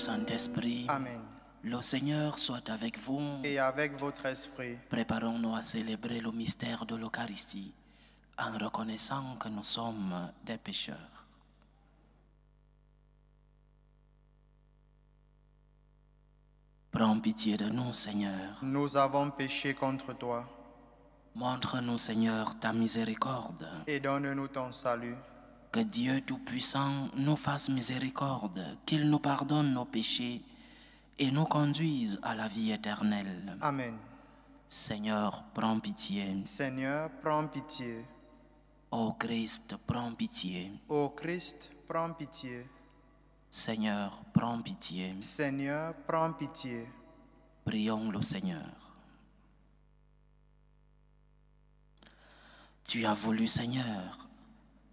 Saint-Esprit. Amen. Le Seigneur soit avec vous. Et avec votre esprit. Préparons-nous à célébrer le mystère de l'Eucharistie en reconnaissant que nous sommes des pécheurs. Prends pitié de nous, Seigneur. Nous avons péché contre toi. Montre-nous, Seigneur, ta miséricorde. Et donne-nous ton salut. Que Dieu Tout-Puissant nous fasse miséricorde, qu'il nous pardonne nos péchés et nous conduise à la vie éternelle. Amen. Seigneur, prends pitié. Seigneur, prends pitié. Ô Christ, prends pitié. Ô Christ, prends pitié. Seigneur, prends pitié. Seigneur, prends pitié. Prions le Seigneur. Tu as voulu, Seigneur,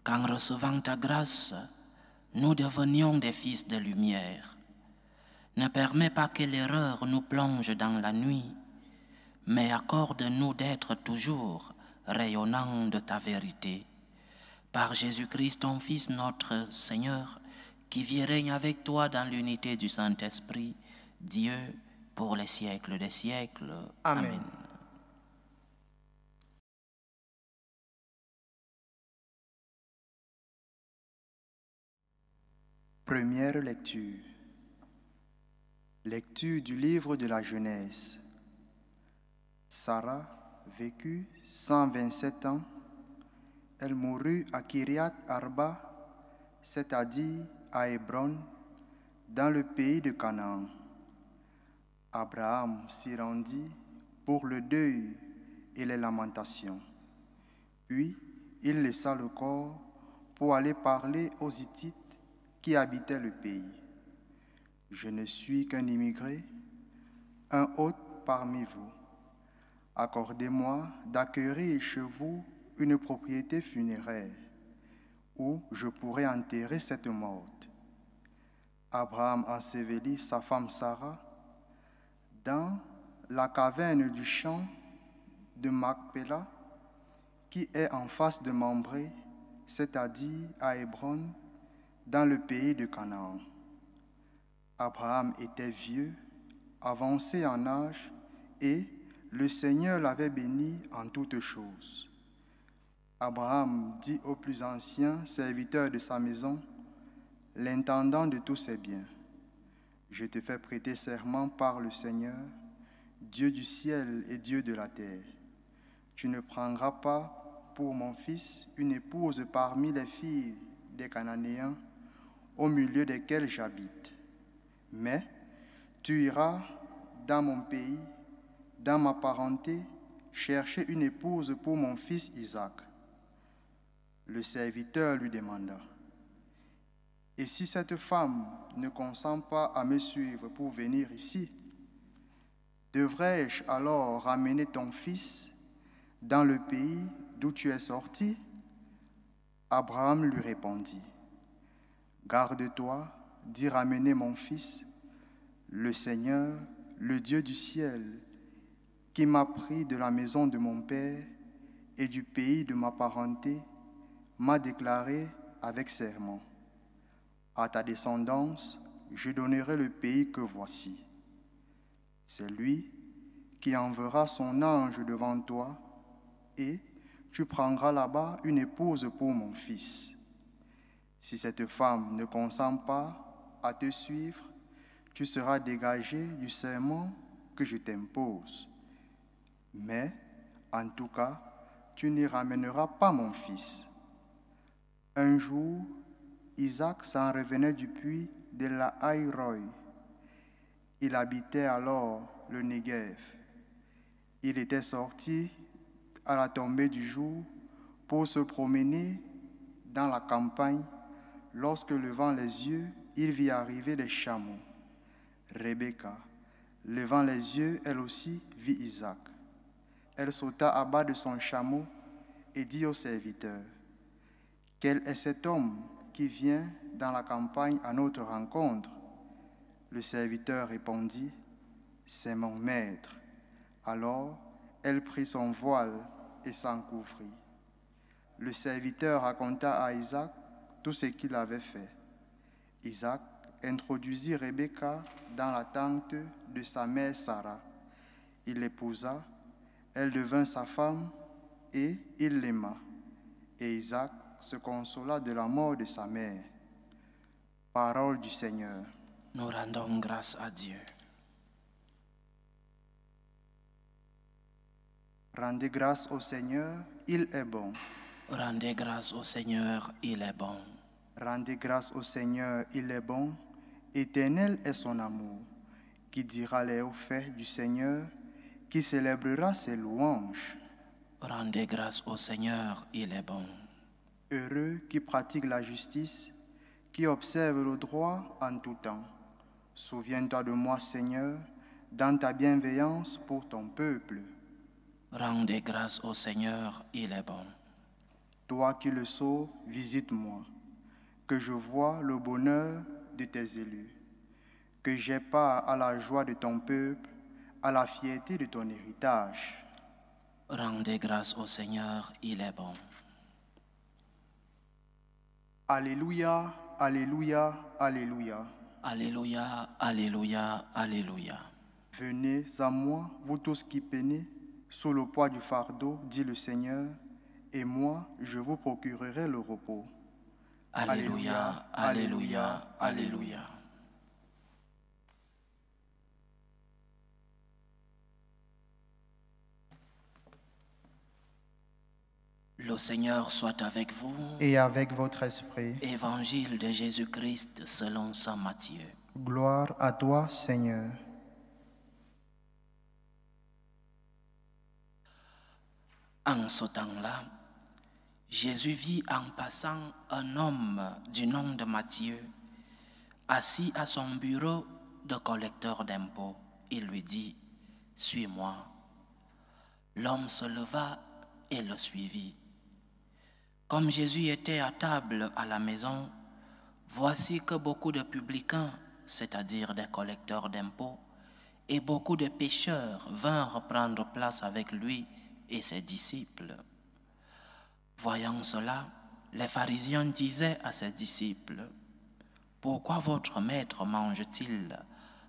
qu'en recevant ta grâce, nous devenions des fils de lumière. Ne permets pas que l'erreur nous plonge dans la nuit, mais accorde-nous d'être toujours rayonnants de ta vérité. Par Jésus-Christ, ton Fils, notre Seigneur, qui vit et règne avec toi dans l'unité du Saint-Esprit, Dieu, pour les siècles des siècles. Amen. Amen. Première lecture. Lecture du livre de la Genèse. Sarah vécut 127 ans. Elle mourut à Kiriath Arba, c'est-à-dire à Hébron, dans le pays de Canaan. Abraham s'y rendit pour le deuil et les lamentations. Puis il laissa le corps pour aller parler aux Hittites qui habitaient le pays. Je ne suis qu'un immigré, un hôte parmi vous. Accordez-moi d'acquérir chez vous une propriété funéraire où je pourrai enterrer cette morte. Abraham ensevelit sa femme Sarah dans la caverne du champ de Macpéla qui est en face de Mambré, c'est-à-dire à Hébron, dans le pays de Canaan. Abraham était vieux, avancé en âge, et le Seigneur l'avait béni en toutes choses. Abraham dit au plus ancien serviteur de sa maison, l'intendant de tous ses biens, « Je te fais prêter serment par le Seigneur, Dieu du ciel et Dieu de la terre. Tu ne prendras pas pour mon fils une épouse parmi les filles des Cananéens, au milieu desquels j'habite. Mais tu iras dans mon pays, dans ma parenté, chercher une épouse pour mon fils Isaac. » Le serviteur lui demanda, « Et si cette femme ne consent pas à me suivre pour venir ici, devrais-je alors ramener ton fils dans le pays d'où tu es sorti ?» Abraham lui répondit, « Garde-toi d'y ramener mon fils. Le Seigneur, le Dieu du ciel, qui m'a pris de la maison de mon père et du pays de ma parenté, m'a déclaré avec serment. À ta descendance, je donnerai le pays que voici. C'est lui qui enverra son ange devant toi, et tu prendras là-bas une épouse pour mon fils. Si cette femme ne consent pas à te suivre, tu seras dégagé du serment que je t'impose. Mais, en tout cas, tu n'y ramèneras pas mon fils. » Un jour, Isaac s'en revenait du puits de la Haïroï. Il habitait alors le Néguev. Il était sorti à la tombée du jour pour se promener dans la campagne. Lorsque, levant les yeux, il vit arriver les chameaux. Rebecca, levant les yeux, elle aussi vit Isaac. Elle sauta à bas de son chameau et dit au serviteur, « Quel est cet homme qui vient dans la campagne à notre rencontre ?» Le serviteur répondit, « C'est mon maître. » Alors, elle prit son voile et s'en couvrit. Le serviteur raconta à Isaac tout ce qu'il avait fait. Isaac introduisit Rebecca dans la tente de sa mère Sarah. Il l'épousa, elle devint sa femme et il l'aima. Et Isaac se consola de la mort de sa mère. Parole du Seigneur. Nous rendons grâce à Dieu. Rendez grâce au Seigneur, il est bon. Rendez grâce au Seigneur, il est bon. Rendez grâce au Seigneur, il est bon. Éternel est son amour. Qui dira les hauts faits du Seigneur, qui célébrera ses louanges. Rendez grâce au Seigneur, il est bon. Heureux qui pratique la justice, qui observe le droit en tout temps. Souviens-toi de moi, Seigneur, dans ta bienveillance pour ton peuple. Rendez grâce au Seigneur, il est bon. Toi qui le sauves, visite-moi, que je voie le bonheur de tes élus, que j'ai part à la joie de ton peuple, à la fierté de ton héritage. Rendez grâce au Seigneur, il est bon. Alléluia, alléluia, alléluia. Alléluia, alléluia, alléluia. Venez à moi, vous tous qui peinez, sous le poids du fardeau, dit le Seigneur, et moi, je vous procurerai le repos. Alléluia, alléluia, alléluia. Le Seigneur soit avec vous. Et avec votre esprit. Évangile de Jésus-Christ selon saint Matthieu. Gloire à toi, Seigneur. En ce temps-là, Jésus vit en passant un homme du nom de Matthieu, assis à son bureau de collecteur d'impôts. Il lui dit, « Suis-moi ». L'homme se leva et le suivit. Comme Jésus était à table à la maison, voici que beaucoup de publicains, c'est-à-dire des collecteurs d'impôts, et beaucoup de pécheurs vinrent prendre place avec lui et ses disciples. Voyant cela, les pharisiens disaient à ses disciples, « Pourquoi votre maître mange-t-il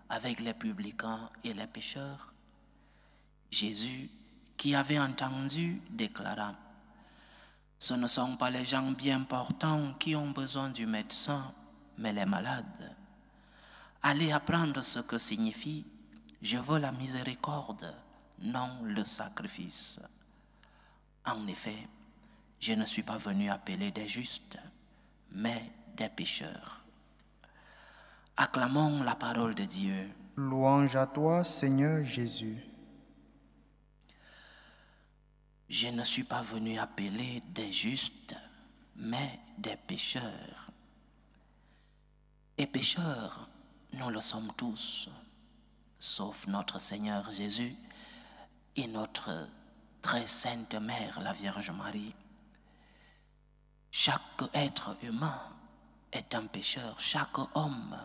avec les publicains et les pécheurs ?» Jésus, qui avait entendu, déclara, « Ce ne sont pas les gens bien portants qui ont besoin du médecin, mais les malades. Allez apprendre ce que signifie « Je veux la miséricorde, non le sacrifice ». En effet, je ne suis pas venu appeler des justes, mais des pécheurs. » Acclamons la parole de Dieu. Louange à toi, Seigneur Jésus. Je ne suis pas venu appeler des justes, mais des pécheurs. Et pécheurs, nous le sommes tous, sauf notre Seigneur Jésus et notre très sainte Mère, la Vierge Marie. Chaque être humain est un pécheur, chaque homme,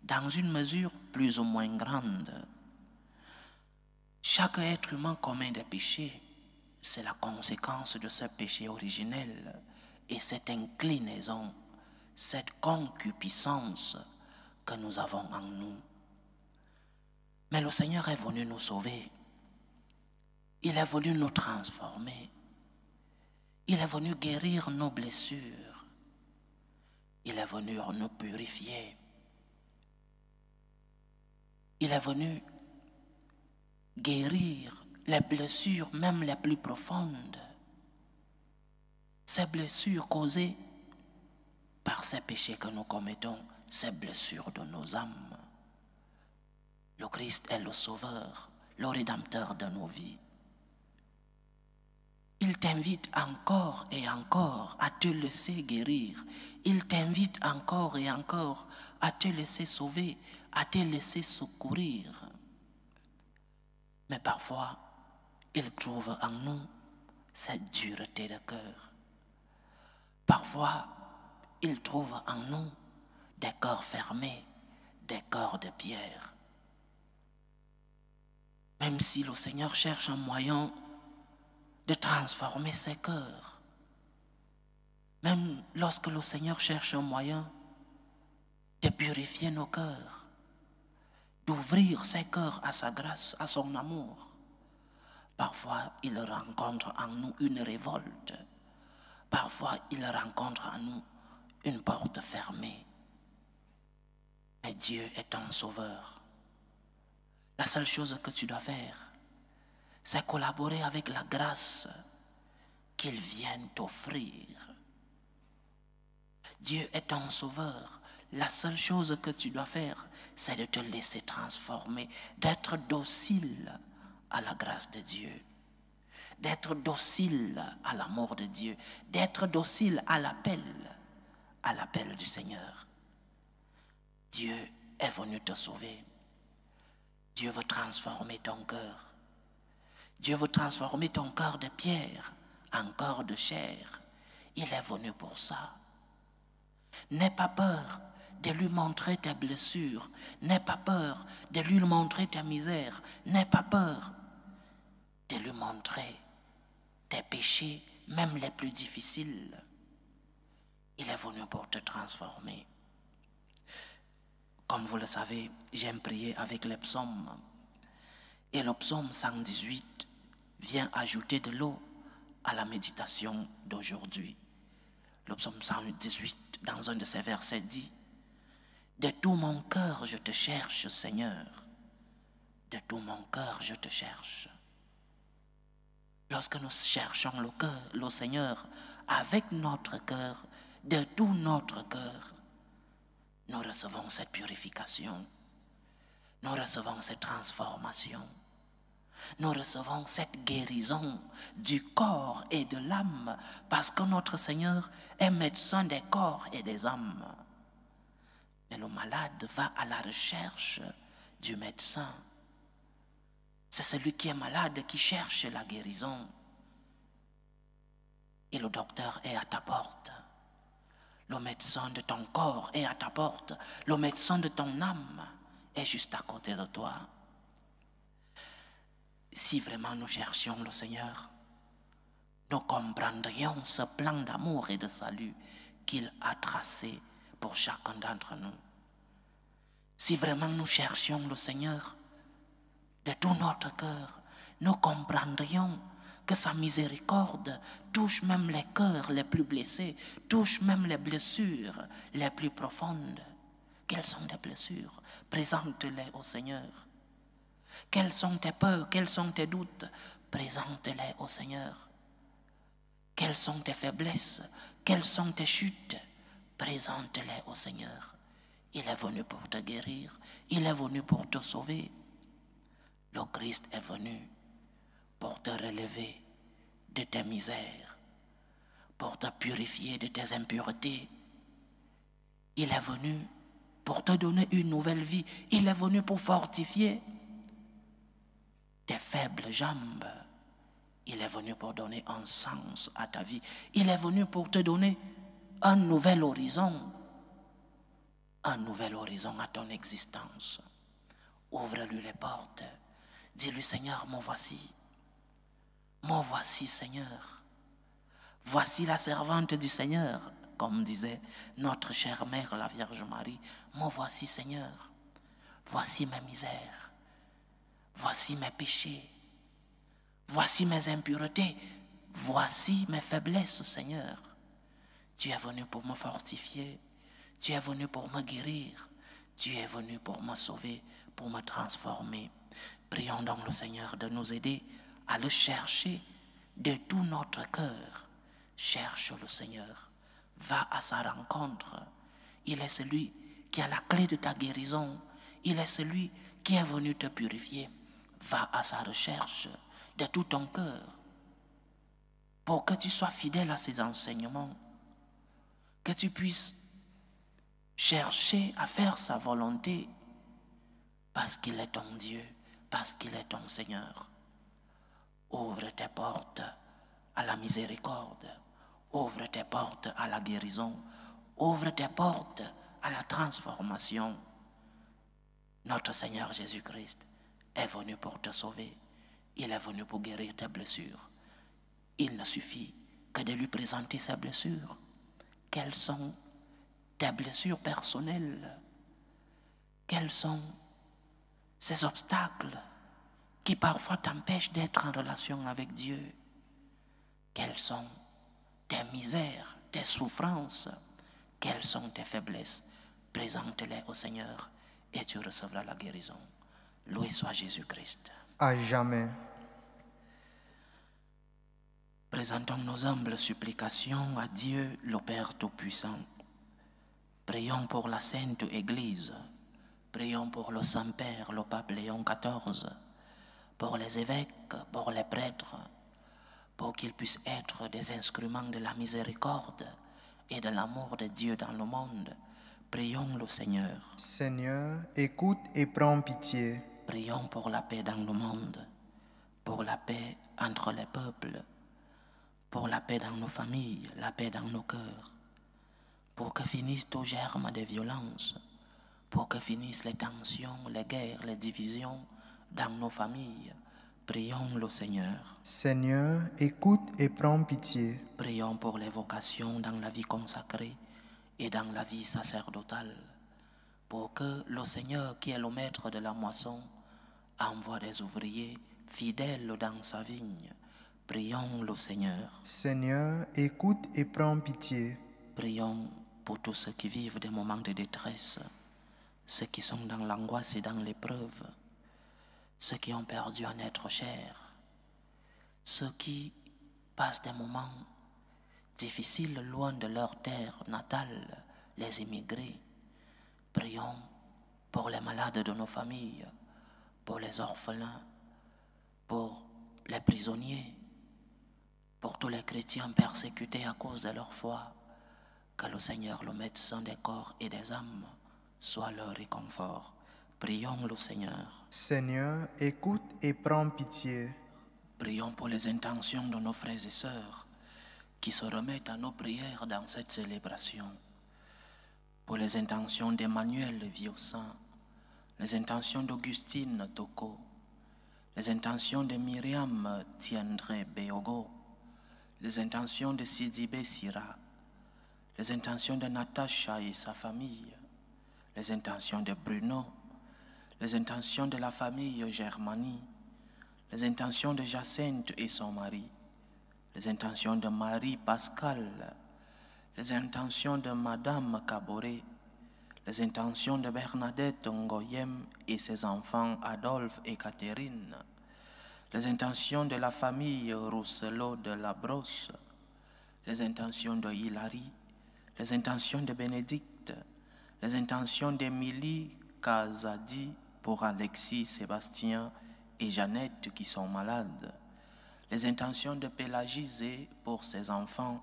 dans une mesure plus ou moins grande. Chaque être humain commet des péchés. C'est la conséquence de ce péché originel et cette inclinaison, cette concupiscence que nous avons en nous. Mais le Seigneur est venu nous sauver. Il est venu nous transformer. Il est venu guérir nos blessures. Il est venu nous purifier. Il est venu guérir les blessures, même les plus profondes. Ces blessures causées par ces péchés que nous commettons, ces blessures de nos âmes. Le Christ est le Sauveur, le Rédempteur de nos vies. Il t'invite encore et encore à te laisser guérir. Il t'invite encore et encore à te laisser sauver, à te laisser secourir. Mais parfois, il trouve en nous cette dureté de cœur. Parfois, il trouve en nous des cœurs fermés, des cœurs de pierre. Même si le Seigneur cherche un moyen de transformer ces cœurs, même lorsque le Seigneur cherche un moyen de purifier nos cœurs, d'ouvrir ses cœurs à sa grâce, à son amour. Parfois, il rencontre en nous une révolte. Parfois, il rencontre en nous une porte fermée. Mais Dieu est ton sauveur. La seule chose que tu dois faire, c'est collaborer avec la grâce qu'il vient t'offrir. Dieu est ton sauveur. La seule chose que tu dois faire, c'est de te laisser transformer, d'être docile à la grâce de Dieu, d'être docile à l'amour de Dieu, d'être docile à l'appel du Seigneur. Dieu est venu te sauver. Dieu veut transformer ton cœur. Dieu veut transformer ton cœur de pierre en cœur de chair. Il est venu pour ça. N'aie pas peur de lui montrer tes blessures. N'aie pas peur de lui montrer tes misères. N'aie pas peur de lui montrer tes péchés, même les plus difficiles. Il est venu pour te transformer. Comme vous le savez, j'aime prier avec les psaumes. Et le psaume 118 vient ajouter de l'eau à la méditation d'aujourd'hui. Le psaume 118, dans un de ses versets, dit « De tout mon cœur je te cherche, Seigneur. De tout mon cœur je te cherche. » Lorsque nous cherchons le Seigneur avec notre cœur, de tout notre cœur, nous recevons cette purification, nous recevons cette transformation, nous recevons cette guérison du corps et de l'âme, parce que notre Seigneur est médecin des corps et des âmes. Mais le malade va à la recherche du médecin. C'est celui qui est malade qui cherche la guérison. Et le docteur est à ta porte. Le médecin de ton corps est à ta porte. Le médecin de ton âme est juste à côté de toi. Si vraiment nous cherchions le Seigneur, nous comprendrions ce plan d'amour et de salut qu'il a tracé pour chacun d'entre nous. Si vraiment nous cherchions le Seigneur de tout notre cœur, nous comprendrions que sa miséricorde touche même les cœurs les plus blessés, touche même les blessures les plus profondes. Quelles sont tes blessures? Présente-les au Seigneur. Quelles sont tes peurs? Quels sont tes doutes? Présente-les au Seigneur. Quelles sont tes faiblesses? Quelles sont tes chutes? Présente-les au Seigneur. Il est venu pour te guérir. Il est venu pour te sauver. Le Christ est venu pour te relever de tes misères, pour te purifier de tes impuretés. Il est venu pour te donner une nouvelle vie. Il est venu pour fortifier tes faibles jambes. Il est venu pour donner un sens à ta vie. Il est venu pour te donner un nouvel horizon à ton existence. Ouvre-lui les portes. Dis-lui, Seigneur, me voici. Me voici, Seigneur. Voici la servante du Seigneur, comme disait notre chère mère, la Vierge Marie. Me voici, Seigneur. Voici mes misères. Voici mes péchés. Voici mes impuretés. Voici mes faiblesses, Seigneur. Tu es venu pour me fortifier. Tu es venu pour me guérir. Tu es venu pour me sauver, pour me transformer. Prions donc le Seigneur de nous aider à le chercher de tout notre cœur. Cherche le Seigneur. Va à sa rencontre. Il est celui qui a la clé de ta guérison. Il est celui qui est venu te purifier. Va à sa recherche de tout ton cœur pour que tu sois fidèle à ses enseignements, que tu puisses chercher à faire sa volonté parce qu'il est ton Dieu, parce qu'il est ton Seigneur. Ouvre tes portes à la miséricorde, ouvre tes portes à la guérison, ouvre tes portes à la transformation. Notre Seigneur Jésus-Christ est venu pour te sauver. Il est venu pour guérir tes blessures. Il ne suffit que de lui présenter ses blessures. Quelles sont tes blessures personnelles? Quels sont ces obstacles qui parfois t'empêchent d'être en relation avec Dieu? Quelles sont tes misères, tes souffrances? Quelles sont tes faiblesses? Présente-les au Seigneur et tu recevras la guérison. Loué soit Jésus-Christ. À jamais. Présentons nos humbles supplications à Dieu, le Père Tout-Puissant. Prions pour la Sainte Église. Prions pour le Saint-Père, le Pape Léon XIV, pour les évêques, pour les prêtres, pour qu'ils puissent être des instruments de la miséricorde et de l'amour de Dieu dans le monde. Prions le Seigneur. Seigneur, écoute et prends pitié. Prions pour la paix dans le monde, pour la paix entre les peuples, pour la paix dans nos familles, la paix dans nos cœurs, pour que finissent tout germe de violence, pour que finissent les tensions, les guerres, les divisions dans nos familles. Prions le Seigneur. Seigneur, écoute et prends pitié. Prions pour les vocations dans la vie consacrée et dans la vie sacerdotale, pour que le Seigneur, qui est le maître de la moisson, envoie des ouvriers fidèles dans sa vigne. Prions le Seigneur. Seigneur, écoute et prends pitié. Prions pour tous ceux qui vivent des moments de détresse, ceux qui sont dans l'angoisse et dans l'épreuve, ceux qui ont perdu un être cher, ceux qui passent des moments difficiles loin de leur terre natale, les immigrés. Prions pour les malades de nos familles, pour les orphelins, pour les prisonniers, pour tous les chrétiens persécutés à cause de leur foi. Que le Seigneur, le médecin des corps et des âmes, soit leur réconfort. Prions le Seigneur. Seigneur, écoute et prends pitié. Prions pour les intentions de nos frères et sœurs qui se remettent à nos prières dans cette célébration. Pour les intentions d'Emmanuel Viossin, les intentions d'Augustine Toko, les intentions de Myriam Tiendré Beogo, les intentions de Sidibé Sira, les intentions de Natacha et sa famille, les intentions de Bruno, les intentions de la famille Germanie, les intentions de Jacinthe et son mari, les intentions de Marie Pascal, les intentions de Madame Caboret, les intentions de Bernadette Ngoyem et ses enfants Adolphe et Catherine, les intentions de la famille Rousselot de la Brosse, les intentions de Hilary, les intentions de Bénédicte, les intentions d'Émilie Kazadi pour Alexis, Sébastien et Jeannette qui sont malades, les intentions de Pélagisé pour ses enfants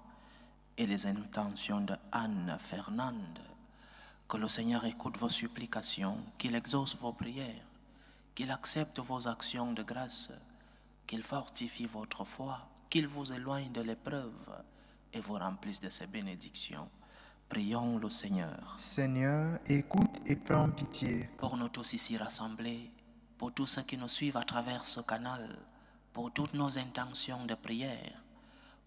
et les intentions de Anne Fernande. Que le Seigneur écoute vos supplications, qu'il exauce vos prières, qu'il accepte vos actions de grâce, qu'il fortifie votre foi, qu'il vous éloigne de l'épreuve et vous remplisse de ses bénédictions. Prions le Seigneur. Seigneur, écoute et prends pitié. Pour nous tous ici rassemblés, pour tous ceux qui nous suivent à travers ce canal, pour toutes nos intentions de prière,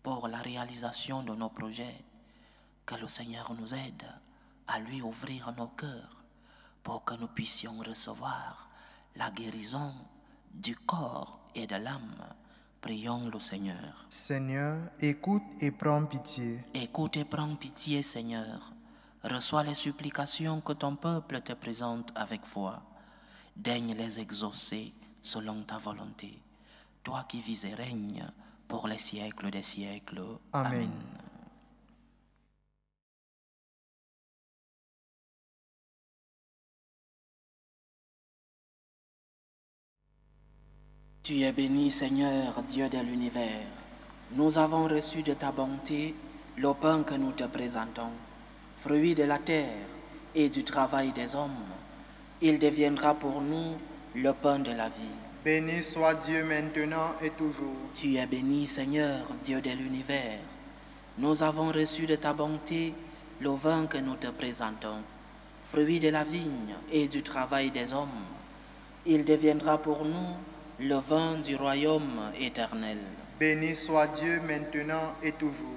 pour la réalisation de nos projets, que le Seigneur nous aide à lui ouvrir nos cœurs pour que nous puissions recevoir la guérison du corps et de l'âme. Prions le Seigneur. Seigneur, écoute et prends pitié. Écoute et prends pitié, Seigneur. Reçois les supplications que ton peuple te présente avec foi. Daigne les exaucer selon ta volonté. Toi qui vis et règnes pour les siècles des siècles. Amen. Tu es béni, Seigneur, Dieu de l'univers. Nous avons reçu de ta bonté le pain que nous te présentons, fruit de la terre et du travail des hommes. Il deviendra pour nous le pain de la vie. Béni soit Dieu maintenant et toujours. Tu es béni, Seigneur, Dieu de l'univers. Nous avons reçu de ta bonté le vin que nous te présentons, fruit de la vigne et du travail des hommes. Il deviendra pour nous le vin du royaume éternel. Béni soit Dieu maintenant et toujours.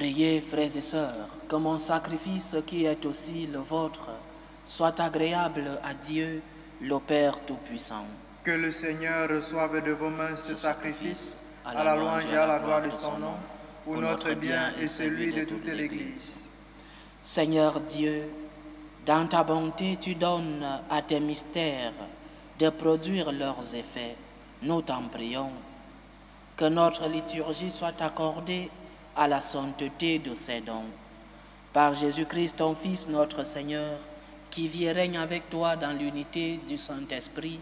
Priez, frères et sœurs, que mon sacrifice qui est aussi le vôtre soit agréable à Dieu, le Père Tout-Puissant. Que le Seigneur reçoive de vos mains ce sacrifice, à la louange et à la gloire de son nom, pour notre bien et celui de toute l'Église. Seigneur Dieu, dans ta bonté, tu donnes à tes mystères de produire leurs effets. Nous t'en prions. Que notre liturgie soit accordée à la sainteté de ces dons. Par Jésus-Christ, ton Fils, notre Seigneur, qui vit et règne avec toi dans l'unité du Saint-Esprit,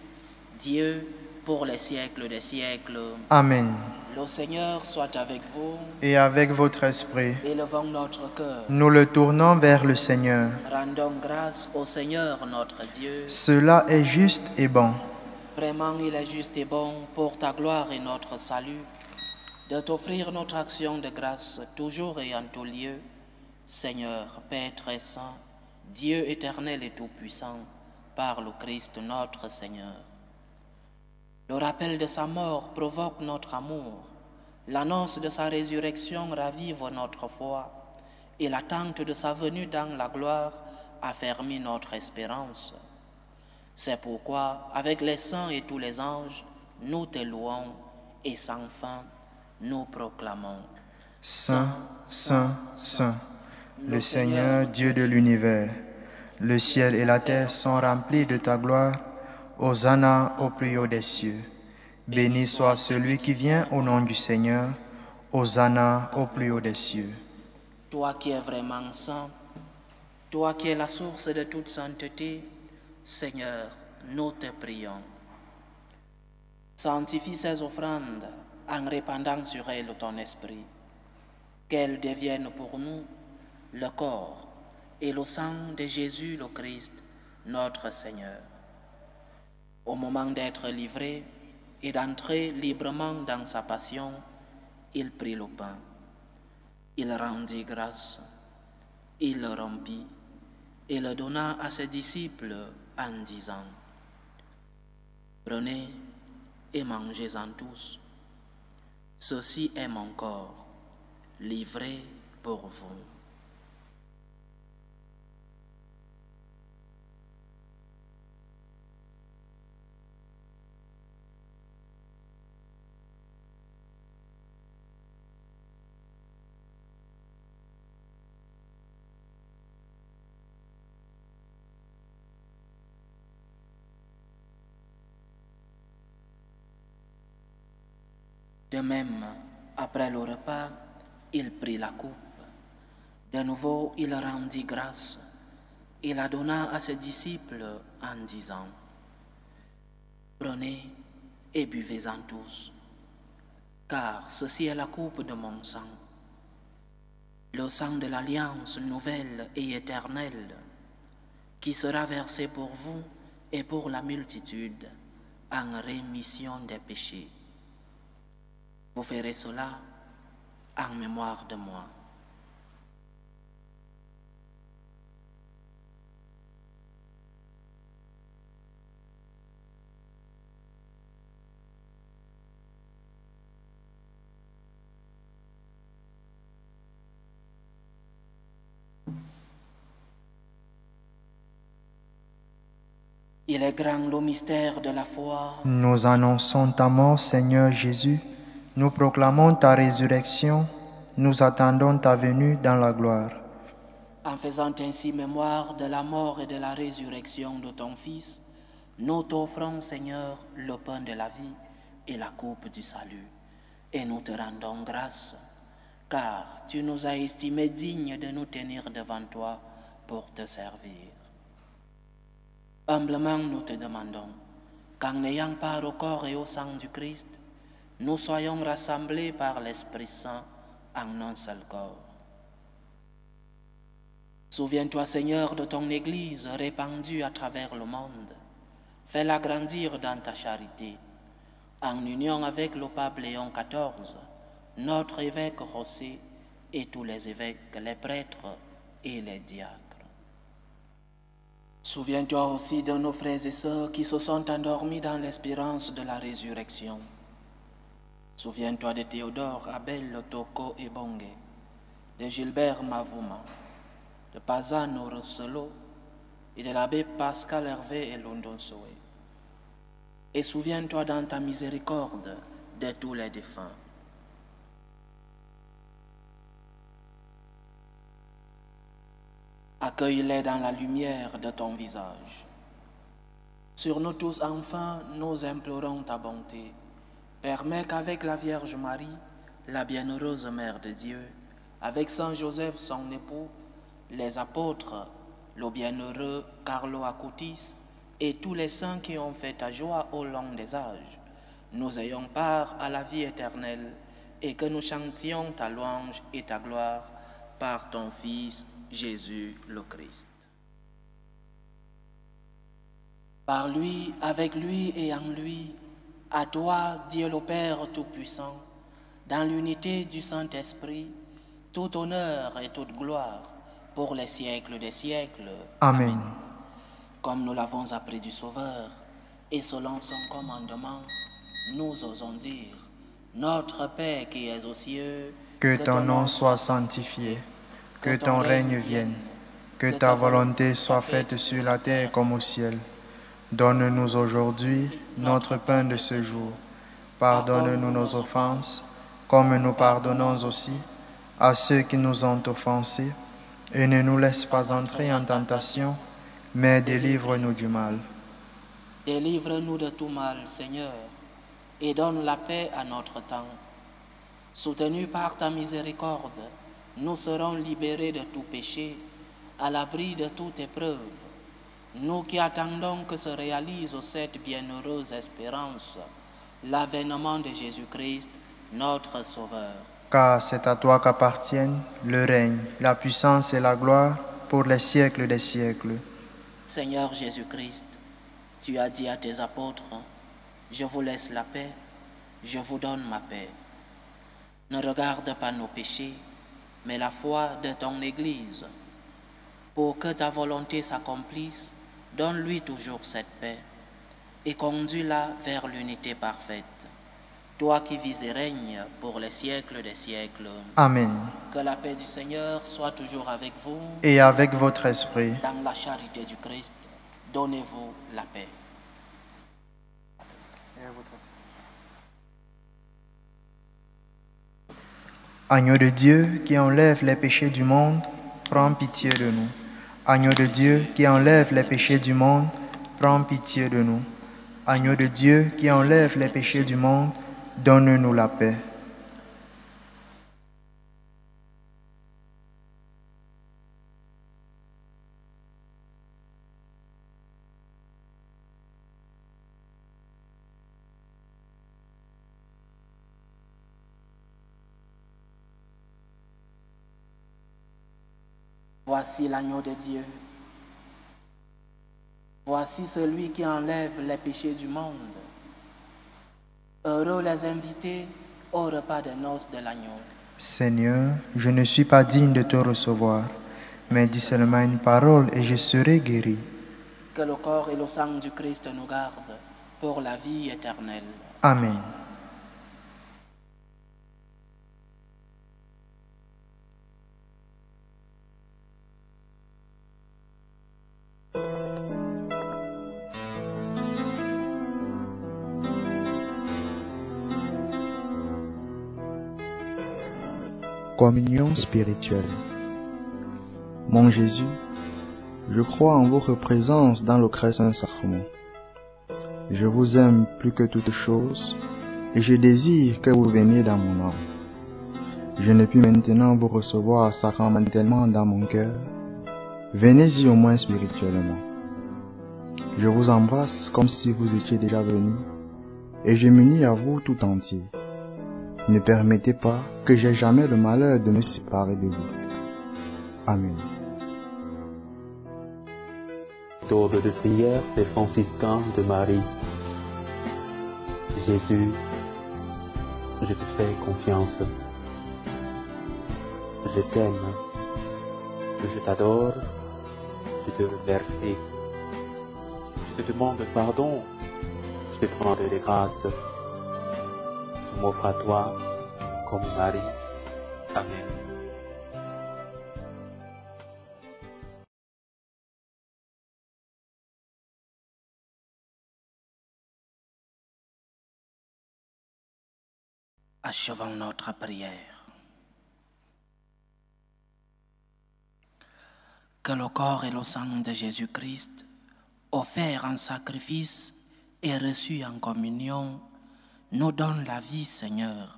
Dieu, pour les siècles des siècles. Amen. Le Seigneur soit avec vous. Et avec votre esprit, Élevons notre cœur. nous le tournons vers le Seigneur. Rendons grâce au Seigneur notre Dieu. Cela est juste et bon. Vraiment, il est juste et bon pour ta gloire et notre salut de t'offrir notre action de grâce toujours et en tout lieu. Seigneur, Père très saint, Dieu éternel et tout-puissant, par le Christ notre Seigneur. Le rappel de sa mort provoque notre amour, l'annonce de sa résurrection ravive notre foi, et l'attente de sa venue dans la gloire affermit notre espérance. C'est pourquoi, avec les saints et tous les anges, nous te louons et sans fin, nous proclamons. Saint, Saint, Saint, le Seigneur Dieu de l'univers, le ciel et la terre sont remplis de ta gloire. Hosanna au plus haut des cieux. Béni soit celui qui vient au nom du Seigneur. Hosanna au plus haut des cieux. Toi qui es vraiment saint, toi qui es la source de toute sainteté, Seigneur, nous te prions. Sanctifie ces offrandes en répandant sur elles ton esprit, qu'elles deviennent pour nous le corps et le sang de Jésus le Christ, notre Seigneur. Au moment d'être livré et d'entrer librement dans sa passion, il prit le pain, il rendit grâce, il le rompit et le donna à ses disciples en disant: Prenez et mangez-en tous. Ceci est mon corps, livré pour vous. De même, après le repas, il prit la coupe. De nouveau, il rendit grâce. Il la donna à ses disciples en disant: Prenez et buvez-en tous, car ceci est la coupe de mon sang, le sang de l'alliance nouvelle et éternelle, qui sera versé pour vous et pour la multitude en rémission des péchés. Vous ferez cela en mémoire de moi. Il est grand le mystère de la foi. Nous annonçons ta mort, Seigneur Jésus. Nous proclamons ta résurrection. Nous attendons ta venue dans la gloire. En faisant ainsi mémoire de la mort et de la résurrection de ton Fils, nous t'offrons, Seigneur, le pain de la vie et la coupe du salut. Et nous te rendons grâce, car tu nous as estimés dignes de nous tenir devant toi pour te servir. Humblement, nous te demandons qu'en ayant part au corps et au sang du Christ, nous soyons rassemblés par l'Esprit Saint en un seul corps. Souviens-toi, Seigneur, de ton Église répandue à travers le monde. Fais-la grandir dans ta charité, en union avec le pape Léon XIV, notre évêque José et tous les évêques, les prêtres et les diacres. Souviens-toi aussi de nos frères et sœurs qui se sont endormis dans l'espérance de la résurrection. Souviens-toi de Théodore, Abel, Toko et Bongé, de Gilbert Mavouma, de Pazano Rosselo et de l'abbé Pascal Hervé et London Soé. Et souviens-toi dans ta miséricorde de tous les défunts. Accueille-les dans la lumière de ton visage. Sur nous tous, enfin, nous implorons ta bonté. Permets qu'avec la Vierge Marie, la bienheureuse Mère de Dieu, avec Saint Joseph, son époux, les apôtres, le bienheureux Carlo Acutis et tous les saints qui ont fait ta joie au long des âges, nous ayons part à la vie éternelle et que nous chantions ta louange et ta gloire par ton Fils Jésus le Christ. Par lui, avec lui et en lui, à toi, Dieu le Père Tout-Puissant, dans l'unité du Saint-Esprit, tout honneur et toute gloire pour les siècles des siècles. Amen. Comme nous l'avons appris du Sauveur, et selon son commandement, nous osons dire, notre Père qui es aux cieux, Que ton nom soit sanctifié, que ton règne vienne, que ta volonté soit faite sur la terre comme au ciel. Donne-nous aujourd'hui notre pain de ce jour. Pardonne-nous nos offenses, comme nous pardonnons aussi à ceux qui nous ont offensés, et ne nous laisse pas entrer en tentation, mais délivre-nous du mal. Délivre-nous de tout mal, Seigneur, et donne la paix à notre temps. Soutenus par ta miséricorde, nous serons libérés de tout péché, à l'abri de toute épreuve. Nous qui attendons que se réalise cette bienheureuse espérance, l'avènement de Jésus-Christ, notre Sauveur. Car c'est à toi qu'appartiennent le règne, la puissance et la gloire pour les siècles des siècles. Seigneur Jésus-Christ, tu as dit à tes apôtres, je vous laisse la paix, je vous donne ma paix. Ne regarde pas nos péchés, mais la foi de ton Église. Pour que ta volonté s'accomplisse, donne-lui toujours cette paix et conduis-la vers l'unité parfaite. Toi qui vis et règnes pour les siècles des siècles. Amen. Que la paix du Seigneur soit toujours avec vous. Et avec votre esprit. Dans la charité du Christ, donnez-vous la paix. Agneau de Dieu qui enlève les péchés du monde, prends pitié de nous. Agneau de Dieu qui enlève les péchés du monde, prends pitié de nous. Agneau de Dieu qui enlève les péchés du monde, donne-nous la paix. Voici l'agneau de Dieu. Voici celui qui enlève les péchés du monde. Heureux les invités au repas des noces de l'agneau. Seigneur, je ne suis pas digne de te recevoir, mais dis seulement une parole et je serai guéri. Que le corps et le sang du Christ nous gardent pour la vie éternelle. Amen. Communion spirituelle. Mon Jésus, je crois en votre présence dans le très saint sacrement. Je vous aime plus que toute chose et je désire que vous veniez dans mon âme. Je ne puis maintenant vous recevoir sacramentellement dans mon cœur. Venez-y au moins spirituellement. Je vous embrasse comme si vous étiez déjà venu et je m'unis à vous tout entier. Ne permettez pas que j'aie jamais le malheur de me séparer de vous. Amen. Méthode de prière des franciscains de Marie. Jésus, je te fais confiance. Je t'aime. Je t'adore. Je te remercie. Je te demande pardon. Je te demande des grâces. Je m'offre à toi comme Marie. Amen. Achevons notre prière. Que le corps et le sang de Jésus-Christ, offerts en sacrifice et reçus en communion, nous donnent la vie, Seigneur.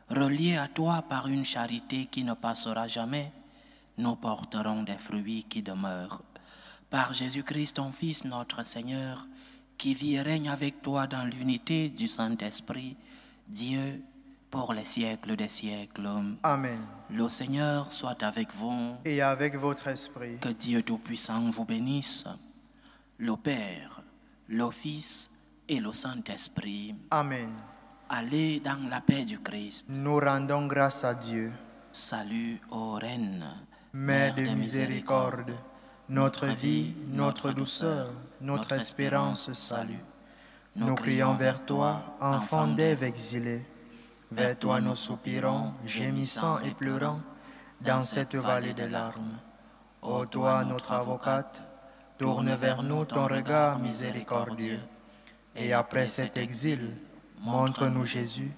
Reliés à toi par une charité qui ne passera jamais, nous porterons des fruits qui demeurent. Par Jésus-Christ, ton Fils, notre Seigneur, qui vit et règne avec toi dans l'unité du Saint-Esprit, Dieu, pour les siècles des siècles. Amen. Le Seigneur soit avec vous. Et avec votre esprit. Que Dieu Tout-Puissant vous bénisse, le Père, le Fils et le Saint-Esprit. Amen. Allez dans la paix du Christ. Nous rendons grâce à Dieu. Salut ô Reine, Mère de miséricorde, notre vie, notre douceur, notre espérance, salut. Nous crions vers toi, enfant d'Ève exilée. Vers toi nous soupirons, gémissant et pleurant, dans cette vallée de larmes. Ô toi, notre avocate, tourne vers nous ton regard miséricordieux. Et après cet exil, montre-nous Jésus,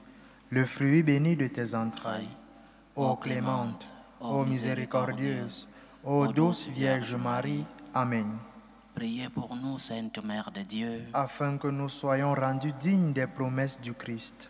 le fruit béni de tes entrailles. Ô clémente, ô miséricordieuse, ô douce Vierge Marie, Amen. Priez pour nous, Sainte Mère de Dieu, Afin que nous soyons rendus dignes des promesses du Christ.